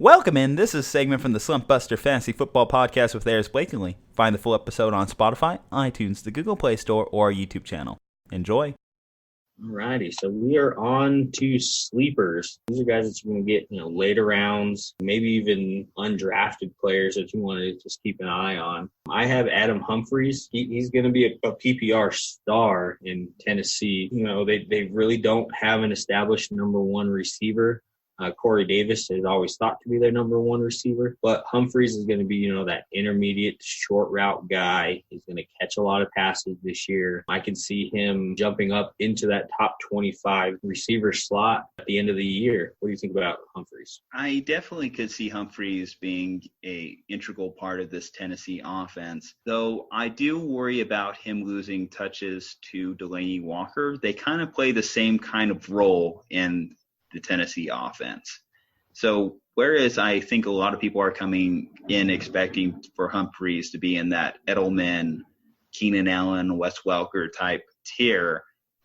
Welcome in. This is a segment from the Slumpbuster Fantasy Football Podcast with Aris Blakeney. Find the full episode on Spotify, iTunes, the Google Play Store, or our YouTube channel. Enjoy. Alrighty, so we are on to sleepers. These are guys that you're going to get, later rounds, maybe even undrafted players that you want to just keep an eye on. I have Adam Humphreys. He's going to be a PPR star in Tennessee. They really don't have an established number one receiver. Corey Davis is always thought to be their number one receiver, but Humphreys is going to be, that intermediate short route guy. He's going to catch a lot of passes this year. I can see him jumping up into that top 25 receiver slot at the end of the year. What do you think about Humphreys? I definitely could see Humphreys being an integral part of this Tennessee offense, though I do worry about him losing touches to Delanie Walker. They kind of play the same kind of role in the Tennessee offense. So whereas I think a lot of people are coming in expecting for Humphreys to be in that Edelman, Keenan Allen, Wes Welker type tier,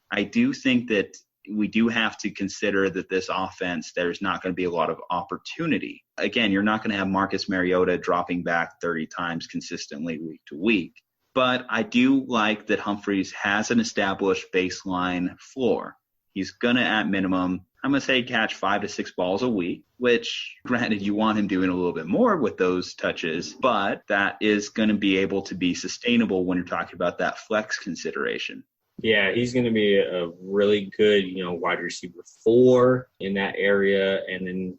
I do think that we do have to consider that this offense, there's not going to be a lot of opportunity. Again, you're not going to have Marcus Mariota dropping back 30 times consistently week to week. But I do like that Humphreys has an established baseline floor. He's going to, at minimum, I'm going to say catch 5 to 6 balls a week, which granted you want him doing a little bit more with those touches, but that is going to be able to be sustainable when you're talking about that flex consideration. Yeah, he's going to be a really good, wide receiver 4 in that area. And then,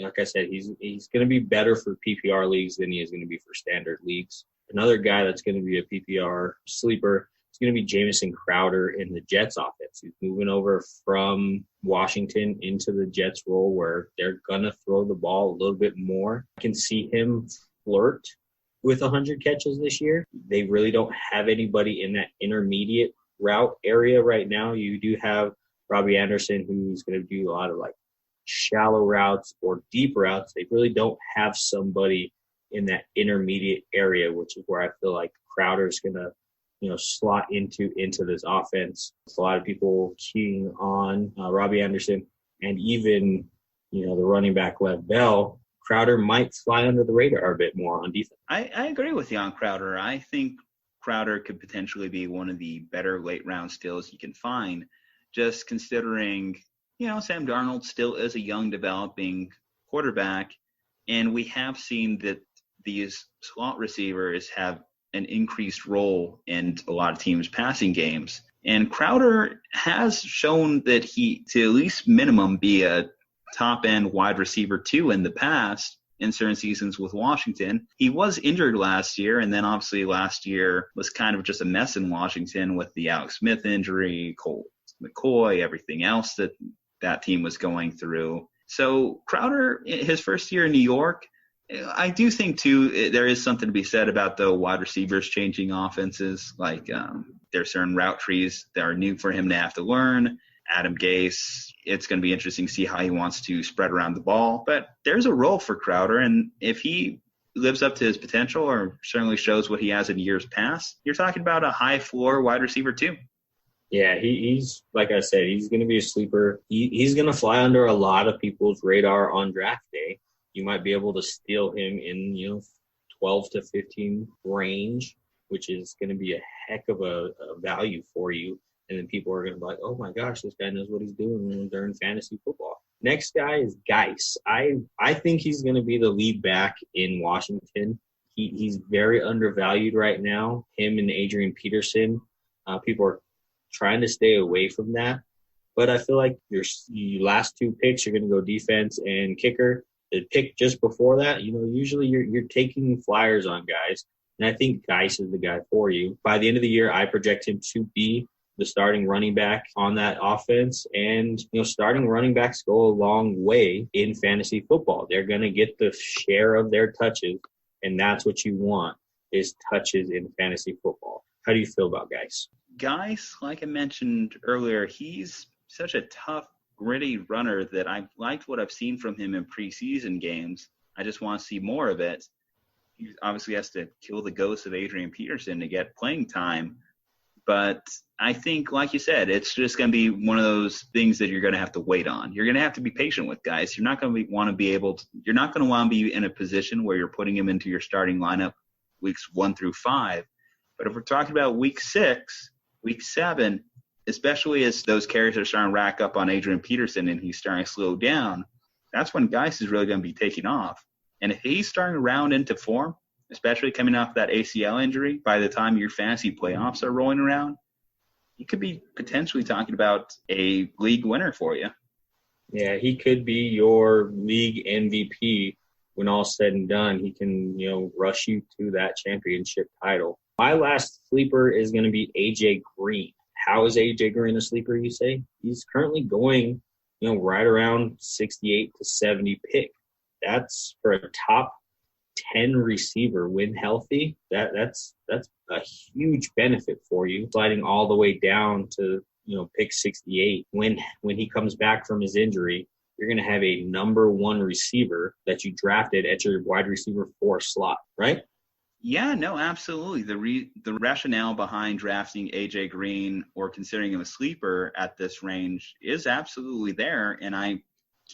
like I said, he's going to be better for PPR leagues than he is going to be for standard leagues. Another guy that's going to be a PPR sleeper, it's going to be Jamison Crowder in the Jets offense. He's moving over from Washington into the Jets role where they're going to throw the ball a little bit more. I can see him flirt with 100 catches this year. They really don't have anybody in that intermediate route area right now. You do have Robbie Anderson, who's going to do a lot of shallow routes or deep routes. They really don't have somebody in that intermediate area, which is where I feel like Crowder's going to slot into this offense. It's a lot of people keying on Robbie Anderson and even, the running back Lev Bell. Crowder might fly under the radar a bit more on defense. I agree with you on Crowder. I think Crowder could potentially be one of the better late round steals you can find, just considering, Sam Darnold still is a young developing quarterback, and we have seen that these slot receivers have an increased role in a lot of teams' passing games. And Crowder has shown that he, to at least minimum, be a top-end wide receiver 2 in the past in certain seasons with Washington. He was injured last year, and then obviously last year was kind of just a mess in Washington with the Alex Smith injury, Colt McCoy, everything else that team was going through. So Crowder, his first year in New York, I do think, too, there is something to be said about the wide receivers changing offenses. There's certain route trees that are new for him to have to learn. Adam Gase, it's going to be interesting to see how he wants to spread around the ball. But there's a role for Crowder, and if he lives up to his potential or certainly shows what he has in years past, you're talking about a high-floor wide receiver, too. Yeah, he's like I said, he's going to be a sleeper. He's going to fly under a lot of people's radar on draft day. You might be able to steal him in, 12 to 15 range, which is going to be a heck of a value for you. And then people are going to be like, oh, my gosh, this guy knows what he's doing during fantasy football. Next guy is Geis. I think he's going to be the lead back in Washington. He's very undervalued right now, him and Adrian Peterson. People are trying to stay away from that. But I feel like your last 2 picks, you're going to go defense and kicker. The pick just before that, usually you're taking flyers on guys. And I think Geis is the guy for you. By the end of the year, I project him to be the starting running back on that offense. And, starting running backs go a long way in fantasy football. They're going to get the share of their touches, and that's what you want is touches in fantasy football. How do you feel about Geis? Geis, like I mentioned earlier, he's such a tough, gritty runner that I've liked what I've seen from him in preseason games. I just want to see more of it. He obviously has to kill the ghost of Adrian Peterson to get playing time. But I think, like you said, it's just going to be one of those things that you're going to have to wait on. You're going to have to be patient with guys. You're not going to want to be in a position where you're putting him into your starting lineup weeks 1 through 5. But if we're talking about week 6, week 7, especially as those carries are starting to rack up on Adrian Peterson and he's starting to slow down, that's when Geis is really going to be taking off. And if he's starting to round into form, especially coming off that ACL injury, by the time your fantasy playoffs are rolling around, you could be potentially talking about a league winner for you. Yeah, he could be your league MVP when all's said and done. He can, rush you to that championship title. My last sleeper is going to be AJ Green. How is AJ Green a sleeper, you say? He's currently going, right around 68 to 70 pick. That's for a top 10 receiver when healthy. That's a huge benefit for you, sliding all the way down to pick 68. When he comes back from his injury, you're going to have a number 1 receiver that you drafted at your wide receiver 4 slot, right? Yeah, no, absolutely. The rationale behind drafting AJ Green or considering him a sleeper at this range is absolutely there, and I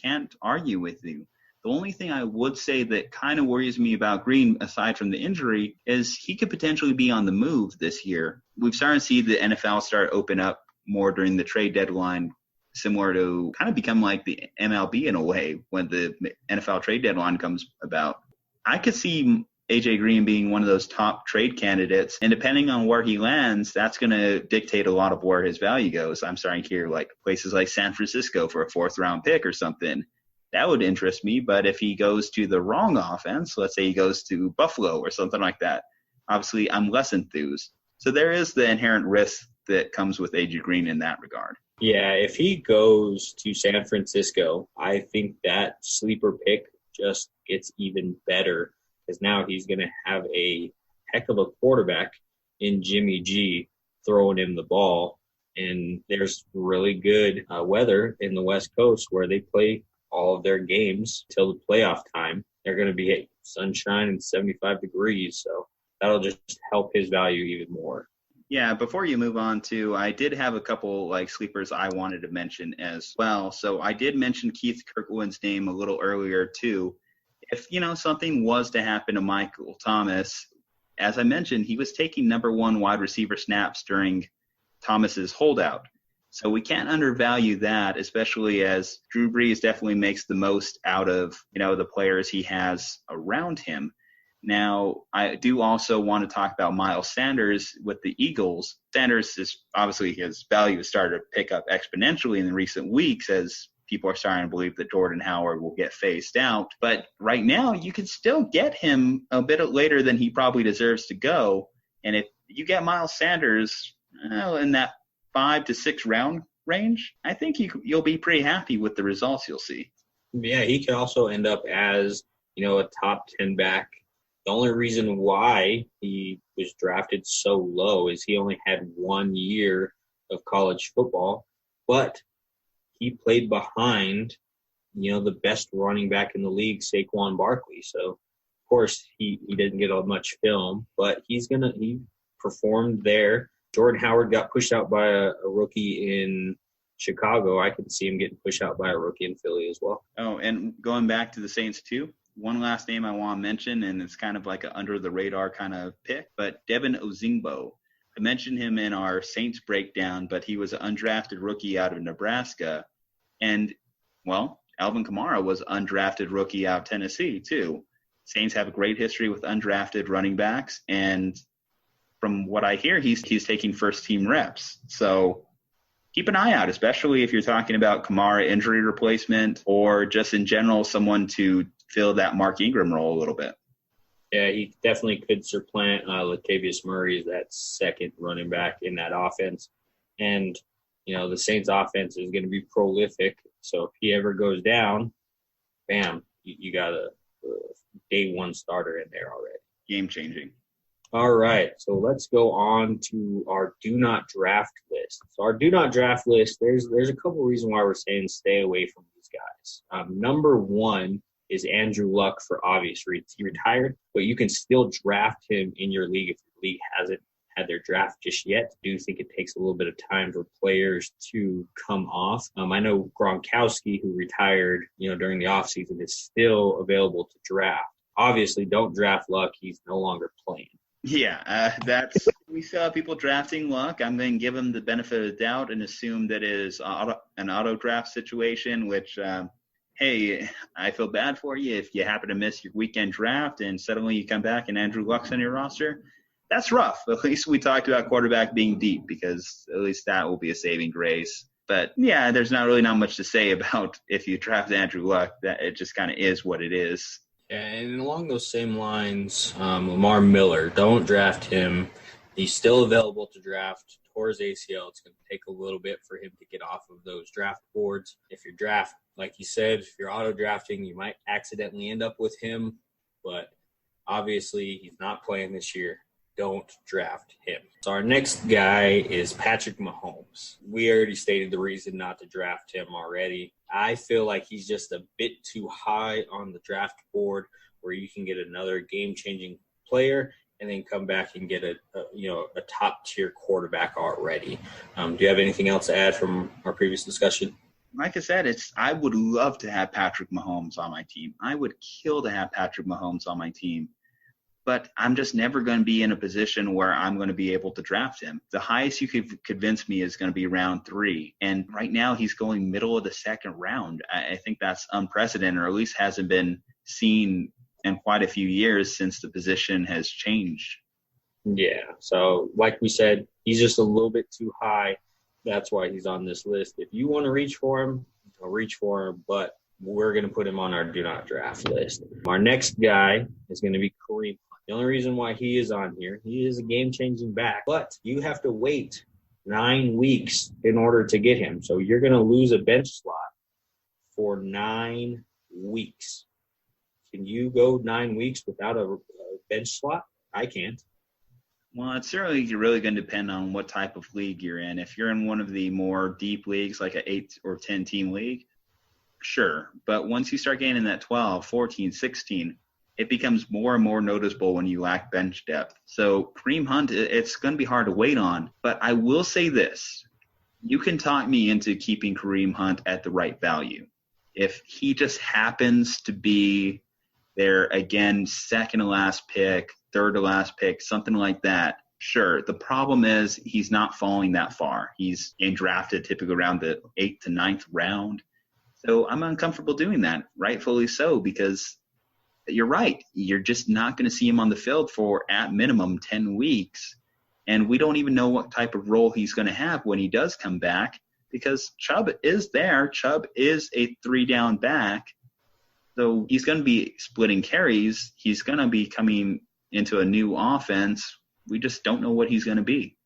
can't argue with you. The only thing I would say that kind of worries me about Green, aside from the injury, is he could potentially be on the move this year. We've started to see the NFL start open up more during the trade deadline, similar to kind of become like the MLB in a way when the NFL trade deadline comes about. I could see AJ Green being one of those top trade candidates, and depending on where he lands, that's going to dictate a lot of where his value goes. I'm starting to hear like places like San Francisco for a 4th-round pick or something. That would interest me, but if he goes to the wrong offense, let's say he goes to Buffalo or something like that, obviously I'm less enthused. So there is the inherent risk that comes with AJ Green in that regard. Yeah, if he goes to San Francisco, I think that sleeper pick just gets even better because now he's going to have a heck of a quarterback in Jimmy G throwing him the ball. And there's really good weather in the West Coast where they play all of their games till the playoff time. They're going to be sunshine and 75 degrees, so that'll just help his value even more. Yeah, before you move on to, I did have a couple like sleepers I wanted to mention as well. So I did mention Keith Kirkwood's name a little earlier too. If, something was to happen to Michael Thomas, as I mentioned, he was taking number 1 wide receiver snaps during Thomas's holdout. So we can't undervalue that, especially as Drew Brees definitely makes the most out of, the players he has around him. Now, I do also want to talk about Miles Sanders with the Eagles. Sanders is obviously his value has started to pick up exponentially in the recent weeks as people are starting to believe that Jordan Howard will get phased out. But right now, you can still get him a bit later than he probably deserves to go. And if you get Miles Sanders in that 5 to 6 round range, I think you'll be pretty happy with the results you'll see. Yeah, he could also end up as, a top 10 back. The only reason why he was drafted so low is he only had 1 year of college football, but he played behind, the best running back in the league, Saquon Barkley. So, of course, he didn't get much film, but he performed there. Jordan Howard got pushed out by a rookie in Chicago. I can see him getting pushed out by a rookie in Philly as well. Oh, and going back to the Saints too, one last name I want to mention, and it's kind of like an under-the-radar kind of pick, but Devin Ozigbo. I mentioned him in our Saints breakdown, but he was an undrafted rookie out of Nebraska. And, Alvin Kamara was an undrafted rookie out of Tennessee too. Saints have a great history with undrafted running backs, and from what I hear, he's taking first-team reps. So keep an eye out, especially if you're talking about Kamara injury replacement or just in general someone to fill that Mark Ingram role a little bit. Yeah, he definitely could supplant Latavius Murray as that second running back in that offense. And, the Saints offense is going to be prolific. So if he ever goes down, bam, you got a day 1 starter in there already. Game-changing. All right, so let's go on to our do not draft list. So our do not draft list, there's a couple reasons why we're saying stay away from these guys. Number 1 is Andrew Luck for obvious reasons. He retired, but you can still draft him in your league if your league had their draft just yet. I do think it takes a little bit of time for players to come off. I know Gronkowski, who retired, during the offseason, is still available to draft. Obviously, don't draft Luck. He's no longer playing. Yeah, we saw people drafting Luck. I'm going to give him the benefit of the doubt and assume that it is an auto draft situation, which, hey, I feel bad for you if you happen to miss your weekend draft and suddenly you come back and Andrew Luck's on your roster. That's rough. At least we talked about quarterback being deep, because at least that will be a saving grace. But, yeah, there's not much to say about if you draft Andrew Luck. That it just kind of is what it is. And along those same lines, Lamar Miller, don't draft him. He's still available to draft. Tore his ACL. It's going to take a little bit for him to get off of those draft boards. If you're like you said, if you're auto drafting, you might accidentally end up with him. But obviously, he's not playing this year. Don't draft him. So our next guy is Patrick Mahomes. We already stated the reason not to draft him already. I feel like he's just a bit too high on the draft board where you can get another game-changing player and then come back and get a top-tier quarterback already. Do you have anything else to add from our previous discussion? Like I said, I would love to have Patrick Mahomes on my team. I would kill to have Patrick Mahomes on my team. But I'm just never going to be in a position where I'm going to be able to draft him. The highest you could convince me is going to be round 3. And right now he's going middle of the second round. I think that's unprecedented, or at least hasn't been seen in quite a few years since the position has changed. Yeah. So like we said, he's just a little bit too high. That's why he's on this list. If you want to reach for him, I'll reach for him. But we're going to put him on our do not draft list. Our next guy is going to be Kareem. The only reason why he is on here, he is a game-changing back, but you have to wait 9 weeks in order to get him. So you're going to lose a bench slot for 9 weeks. Can you go 9 weeks without a bench slot? I can't. Well, it's certainly really going to depend on what type of league you're in. If you're in one of the more deep leagues, like an 8 or 10 team league, sure. But once you start getting in that 12, 14, 16, it becomes more and more noticeable when you lack bench depth. So Kareem Hunt, it's going to be hard to wait on. But I will say this. You can talk me into keeping Kareem Hunt at the right value. If he just happens to be there again, second to last pick, third to last pick, something like that, sure. The problem is he's not falling that far. He's getting drafted typically around the 8th to 9th round. So I'm uncomfortable doing that, rightfully so, because you're right. You're just not going to see him on the field for, at minimum, 10 weeks. And we don't even know what type of role he's going to have when he does come back, because Chubb is there. Chubb is a 3-down back. So he's going to be splitting carries. He's going to be coming into a new offense. We just don't know what he's going to be.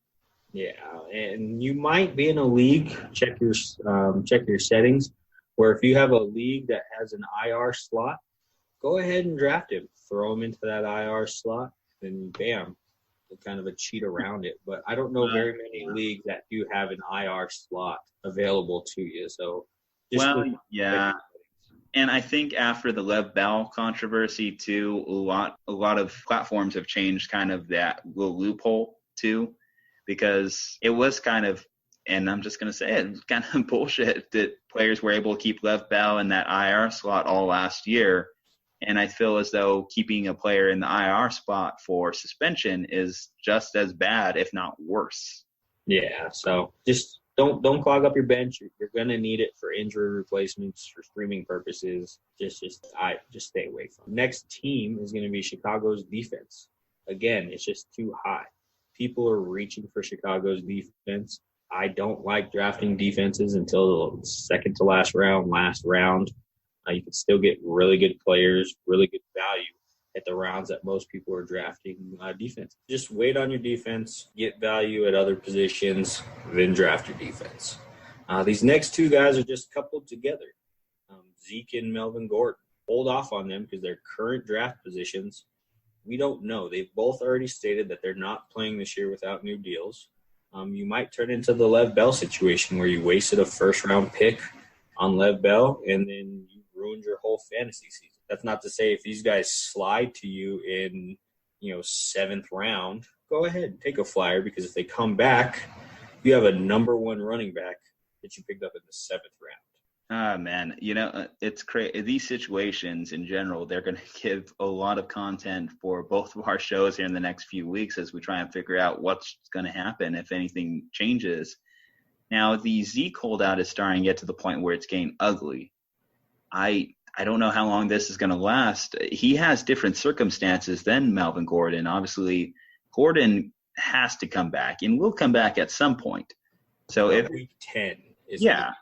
Yeah, and you might be in a league. Check your settings, where if you have a league that has an IR slot, go ahead and draft him. Throw him into that IR slot, and bam, kind of a cheat around it. But I don't know very many leagues that do have an IR slot available to you. So, yeah. And I think after the Lev Bell controversy too, a lot of platforms have changed kind of that little loophole too, because it was kind of, and I'm just going to say it, was kind of bullshit that players were able to keep Lev Bell in that IR slot all last year. And I feel as though keeping a player in the IR spot for suspension is just as bad, if not worse. Yeah, so just don't clog up your bench. You're going to need it for injury replacements, for streaming purposes. Just stay away from it. Next team is going to be Chicago's defense. Again, it's just too high. People are reaching for Chicago's defense. I don't like drafting defenses until the second to last round. You can still get really good players, really good value at the rounds that most people are drafting defense. Just wait on your defense, get value at other positions, then draft your defense. These next two guys are just coupled together, Zeke and Melvin Gordon. Hold off on them because their current draft positions, we don't know. They've both already stated that they're not playing this year without new deals. You might turn into the Lev Bell situation where you wasted a first-round pick on Lev Bell and then you ruined your whole fantasy season. That's not to say if these guys slide to you in, 7th round, go ahead and take a flyer, because if they come back, you have a number one running back that you picked up in the 7th round. Ah, man, it's crazy. These situations in general, they're going to give a lot of content for both of our shows here in the next few weeks as we try and figure out what's going to happen if anything changes. Now, the Zeke holdout is starting to get to the point where it's getting ugly. I don't know how long this is going to last. He has different circumstances than Melvin Gordon. Obviously, Gordon has to come back and will come back at some point. So if week 10 is cut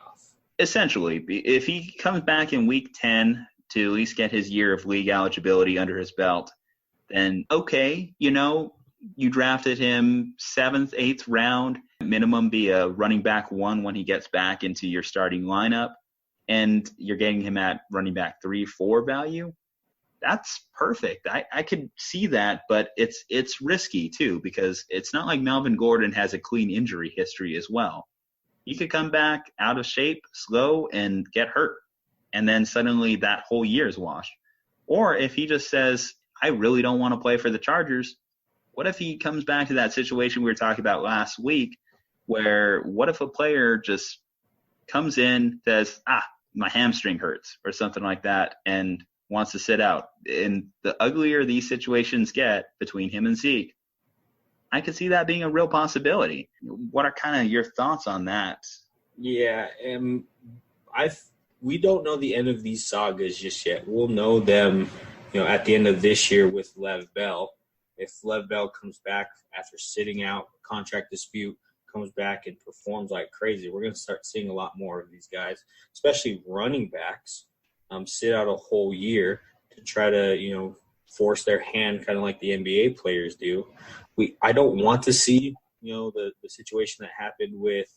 off. Essentially, if he comes back in week 10 to at least get his year of league eligibility under his belt, then okay, you drafted him 7th, 8th round, minimum be a running back 1 when he gets back into your starting lineup, and you're getting him at running back 3, 4 value. That's perfect. I could see that, but it's risky too, because it's not like Melvin Gordon has a clean injury history as well. He could come back out of shape, slow, and get hurt, and then suddenly that whole year is washed. Or if he just says, I really don't want to play for the Chargers, what if he comes back to that situation we were talking about last week, where what if a player just comes in, says, my hamstring hurts, or something like that, and wants to sit out? And the uglier these situations get between him and Zeke, I could see that being a real possibility. What are kind of your thoughts on that? Yeah, we don't know the end of these sagas just yet. We'll know them, at the end of this year with Lev Bell. If Lev Bell comes back after sitting out, contract dispute, comes back and performs like crazy, we're going to start seeing a lot more of these guys, especially running backs, sit out a whole year to try to, force their hand, kind of like the NBA players do. I don't want to see, the situation that happened with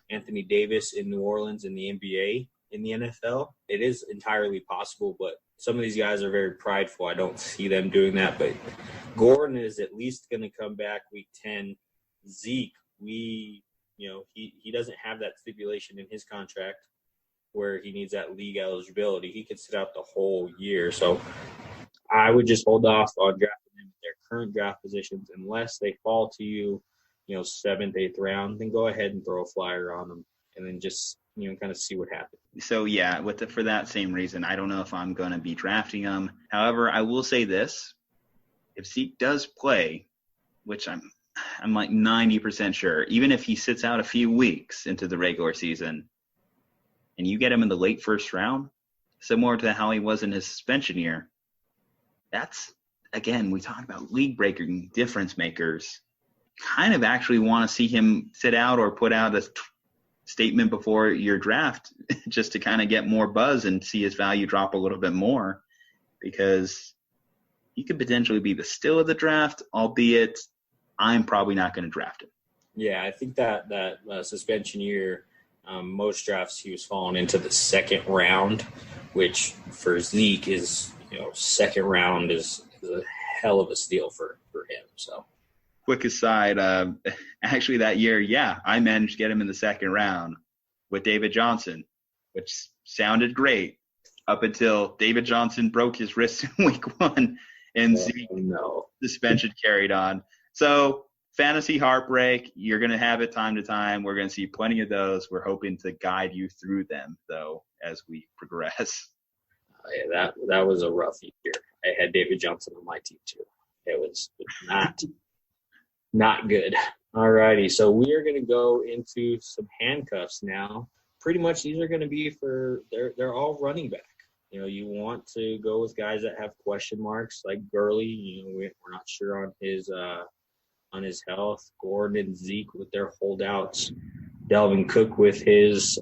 Anthony Davis in New Orleans in the NBA in the NFL. It is entirely possible, but some of these guys are very prideful. I don't see them doing that, but Gordon is at least going to come back week 10. Zeke, he doesn't have that stipulation in his contract where he needs that league eligibility. He could sit out the whole year. So I would just hold off on drafting them at their current draft positions unless they fall to you, 7th, 8th round. Then go ahead and throw a flyer on them, and then just kind of see what happens. So yeah, for that same reason, I don't know if I'm going to be drafting him. However, I will say this: if Zeke does play, which I'm like 90% sure, even if he sits out a few weeks into the regular season, and you get him in the late first round, similar to how he was in his suspension year, that's, again, we talk about league-breaking difference makers. Kind of actually want to see him sit out or put out a statement before your draft just to kind of get more buzz and see his value drop a little bit more, because he could potentially be the steal of the draft, albeit I'm probably not going to draft him. Yeah, I think that suspension year, most drafts he was falling into the 2nd round, which for Zeke is, 2nd round is a hell of a steal for him. So, quick aside, actually that year, I managed to get him in the 2nd round with David Johnson, which sounded great up until David Johnson broke his wrist in week 1 and Zeke suspension carried on. So fantasy heartbreak, you're going to have it time to time. We're going to see plenty of those. We're hoping to guide you through them, though, as we progress. Yeah, that was a rough year. I had David Johnson on my team too. It was not good. All righty, so we are going to go into some handcuffs now. Pretty much these are going to be they're all running back. You want to go with guys that have question marks, like Gurley. We're not sure on his health. Gordon and Zeke with their holdouts. Delvin Cook with his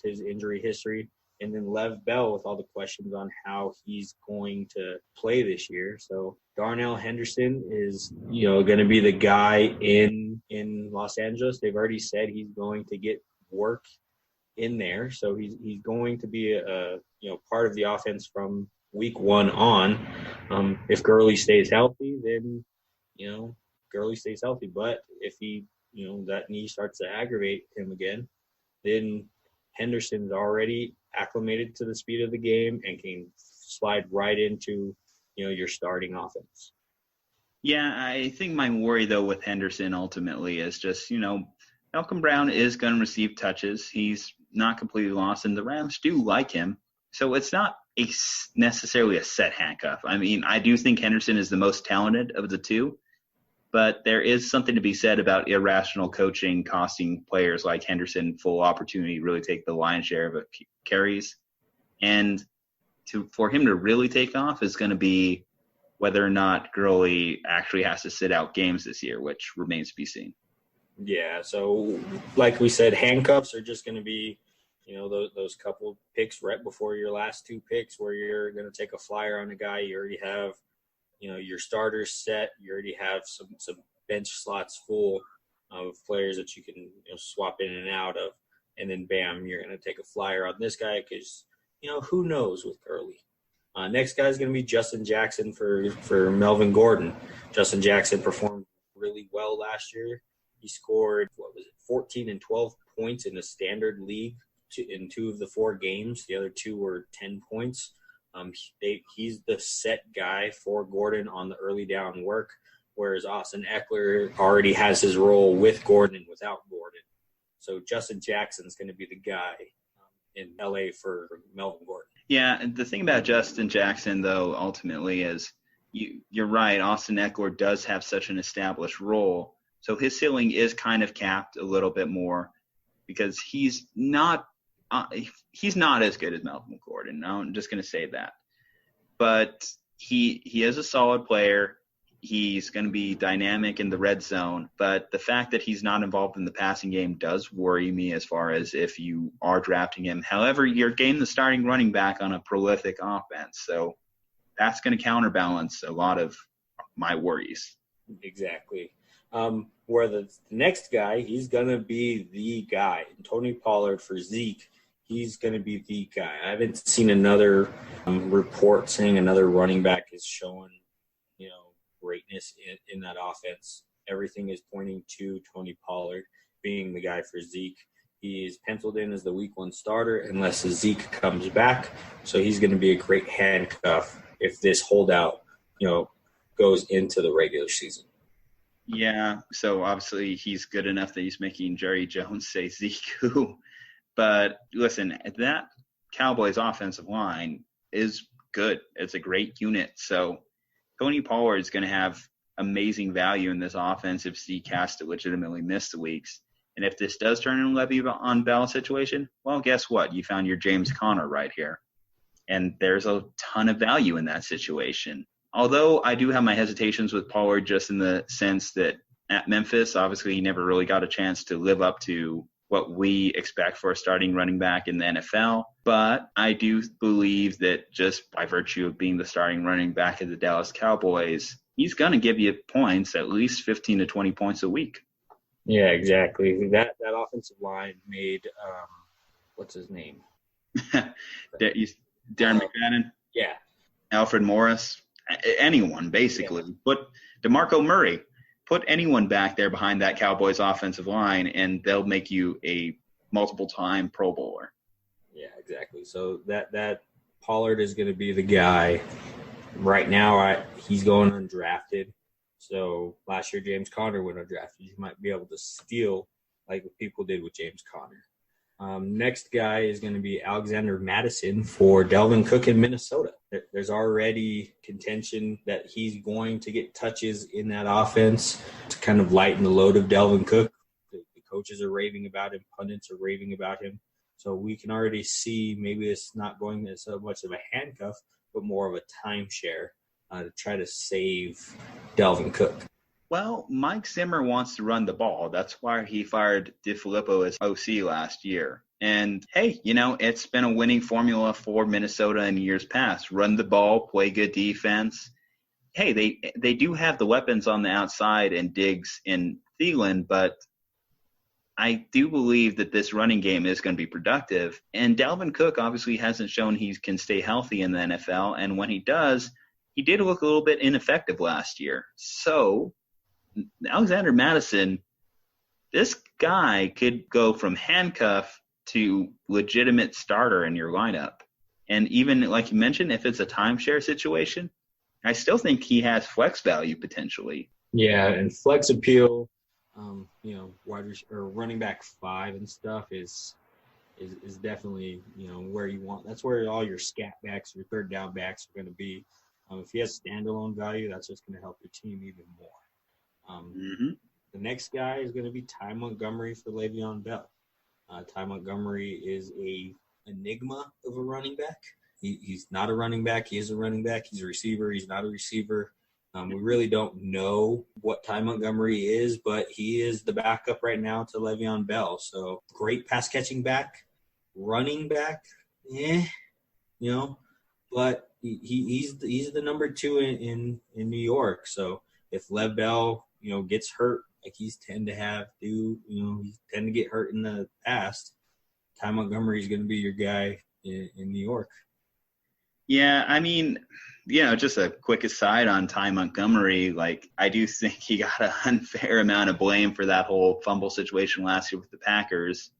injury history. And then Lev Bell with all the questions on how he's going to play this year. So Darnell Henderson is, going to be the guy in Los Angeles. They've already said he's going to get work in there. So he's going to be a part of the offense from week 1 on. If Gurley stays healthy, then, Gurley stays healthy. But if he, that knee starts to aggravate him again, then Henderson's already acclimated to the speed of the game and can slide right into, your starting offense. Yeah, I think my worry, though, with Henderson ultimately is just, Malcolm Brown is going to receive touches. He's not completely lost, and the Rams do like him. So it's not necessarily a set handcuff. I mean, I do think Henderson is the most talented of the two, but there is something to be said about irrational coaching costing players like Henderson full opportunity to really take the lion's share of carries. And for him to really take off is going to be whether or not Gurley actually has to sit out games this year, which remains to be seen. Yeah, so like we said, handcuffs are just going to be, those couple picks right before your last two picks where you're going to take a flyer on a guy. You already have, your starters set. You already have some bench slots full of players that you can swap in and out of. And then, bam, you're going to take a flyer on this guy because, who knows with Gurley. Next guy is going to be Justin Jackson for Melvin Gordon. Justin Jackson performed really well last year. He scored, 14 and 12 points in the standard league in 2 of the 4 games. The other 2 were 10 points. He's the set guy for Gordon on the early down work, whereas Austin Eckler already has his role with Gordon and without Gordon. So Justin Jackson's going to be the guy in LA for Melvin Gordon. Yeah, the thing about Justin Jackson, though, ultimately is you're right. Austin Eckler does have such an established role. So his ceiling is kind of capped a little bit more because he's not as good as Melvin Gordon. I'm just going to say that. But he is a solid player. He's going to be dynamic in the red zone. But the fact that he's not involved in the passing game does worry me as far as if you are drafting him. However, you're getting the starting running back on a prolific offense. So that's going to counterbalance a lot of my worries. Exactly. Where the next guy, he's going to be the guy. Tony Pollard for Zeke, he's going to be the guy. I haven't seen another report saying another running back is showing, greatness in that offense. Everything is pointing to Tony Pollard being the guy for Zeke. He is penciled in as the week 1 starter unless Zeke comes back. So he's going to be a great handcuff if this holdout, goes into the regular season. Yeah, so obviously he's good enough that he's making Jerry Jones say Zeke. But listen, that Cowboys offensive line is good. It's a great unit. So Tony Pollard is going to have amazing value in this offense if Zeke has to legitimately miss the weeks. And if this does turn into a Le'Veon Bell situation, well, guess what? You found your James Conner right here. And there's a ton of value in that situation. Although I do have my hesitations with Pollard just in the sense that at Memphis, obviously he never really got a chance to live up to what we expect for a starting running back in the NFL. But I do believe that just by virtue of being the starting running back of the Dallas Cowboys, he's going to give you points, at least 15 to 20 points a week. Yeah, exactly. That offensive line made, what's his name? Darren McFadden? Yeah. Alfred Morris? Anyone, basically. Yeah. Put DeMarco Murray. Put anyone back there behind that Cowboys offensive line, and they'll make you a multiple-time Pro Bowler. Yeah, exactly. So that Pollard is going to be the guy. Right now, he's going undrafted. So last year, James Conner went undrafted. You might be able to steal like what people did with James Conner. Next guy is going to be Alexander Madison for Dalvin Cook in Minnesota. There's already contention that he's going to get touches in that offense to kind of lighten the load of Dalvin Cook. The coaches are raving about him. Pundits are raving about him. So we can already see maybe it's not going as so much of a handcuff, but more of a timeshare to try to save Dalvin Cook. Well, Mike Zimmer wants to run the ball. That's why he fired DeFilippo as OC last year. And, hey, it's been a winning formula for Minnesota in years past. Run the ball, play good defense. Hey, they do have the weapons on the outside and Diggs and Thielen, but I do believe that this running game is going to be productive. And Dalvin Cook obviously hasn't shown he can stay healthy in the NFL. And when he does, he did look a little bit ineffective last year. So Alexander Madison, this guy could go from handcuff to legitimate starter in your lineup. And even like you mentioned, if it's a timeshare situation, I still think he has flex value potentially. Yeah, and flex appeal, running back 5 and stuff is definitely, where you want. That's where all your scat backs, your third down backs are going to be. If he has standalone value, that's just going to help your team even more. The next guy is going to be Ty Montgomery for Le'Veon Bell. Ty Montgomery is a enigma of a running back. He's not a running back. He is a running back. He's a receiver. He's not a receiver. We really don't know what Ty Montgomery is, but he is the backup right now to Le'Veon Bell. So great pass catching back, running back, but he's the number 2 in New York. So if Lev Bell, gets hurt, like he's tend to get hurt in the past, Ty Montgomery is going to be your guy in New York. Yeah, I mean, just a quick aside on Ty Montgomery, I do think he got an unfair amount of blame for that whole fumble situation last year with the Packers.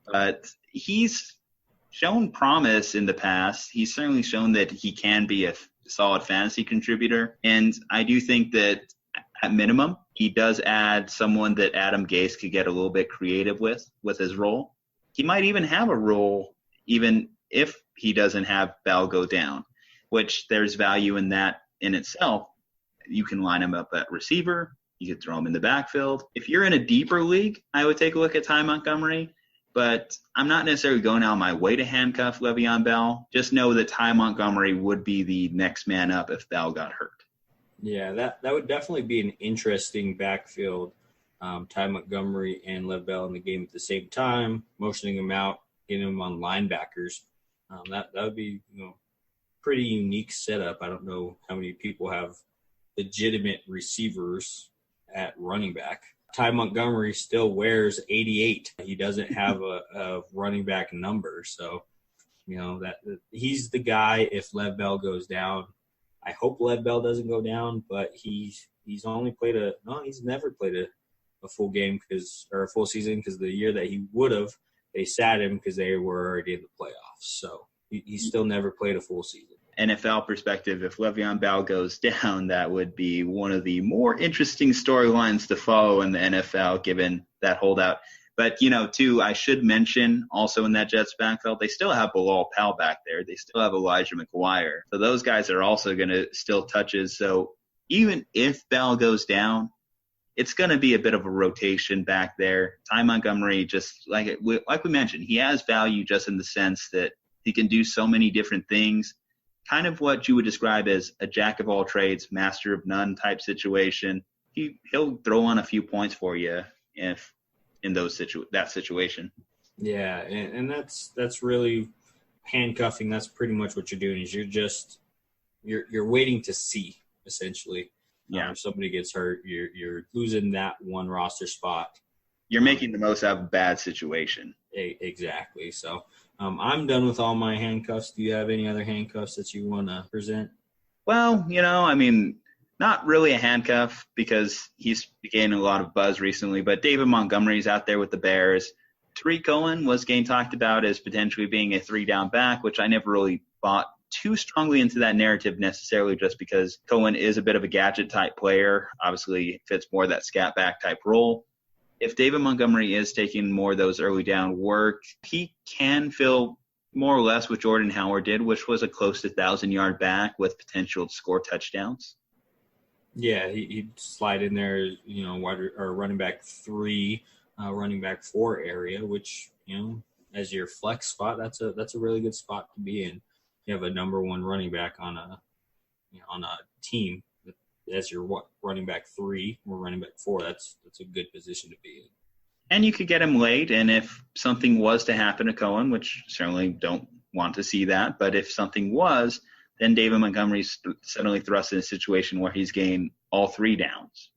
But he's shown promise in the past. He's certainly shown that he can be a solid fantasy contributor. And I do think that at minimum, he does add someone that Adam Gase could get a little bit creative with his role. He might even have a role even if he doesn't have Bell go down, which there's value in that in itself. You can line him up at receiver. You could throw him in the backfield. If you're in a deeper league, I would take a look at Ty Montgomery, but I'm not necessarily going out of my way to handcuff Le'Veon Bell. Just know that Ty Montgomery would be the next man up if Bell got hurt. Yeah, that would definitely be an interesting backfield. Ty Montgomery and Lev Bell in the game at the same time, motioning him out, getting him on linebackers. That would be, pretty unique setup. I don't know how many people have legitimate receivers at running back. Ty Montgomery still wears 88. He doesn't have a running back number. So, that he's the guy if Lev Bell goes down. I hope Lev Bell doesn't go down, but he's never played a full game or a full season because the year that he would have, they sat him because they were already in the playoffs. So he still never played a full season. NFL perspective, if Le'Veon Bell goes down, that would be one of the more interesting storylines to follow in the NFL, given that holdout. But, too, I should mention also in that Jets backfield, they still have Bilal Powell back there. They still have Elijah McGuire. So those guys are also going to still touches. So even if Bell goes down, it's going to be a bit of a rotation back there. Ty Montgomery, just like we mentioned, he has value just in the sense that he can do so many different things. Kind of what you would describe as a jack of all trades, master of none type situation. He'll throw on a few points for you if in that situation. Yeah, and that's really handcuffing. That's pretty much what you're doing. Is you're waiting to see essentially. Yeah. If somebody gets hurt, you're losing that one roster spot. You're making the most out of a bad situation. Exactly. So I'm done with all my handcuffs. Do you have any other handcuffs that you want to present? Well, not really a handcuff because he's gaining a lot of buzz recently, but David Montgomery's out there with the Bears. Tariq Cohen was getting talked about as potentially being a 3-down back, which I never really bought too strongly into that narrative necessarily just because Cohen is a bit of a gadget type player. Obviously fits more that scat back type role. If David Montgomery is taking more of those early down work, he can fill more or less what Jordan Howard did, which was a close to 1,000-yard back with potential to score touchdowns. Yeah, he'd slide in there, running back 3, running back 4 area, which, as your flex spot, that's a really good spot to be in. You have a number 1 running back on a team as your running back 3 or running back 4. That's a good position to be in. And you could get him late, and if something was to happen to Cohen, which certainly don't want to see that, but if something was, then David Montgomery's suddenly thrust in a situation where he's gained all 3 downs.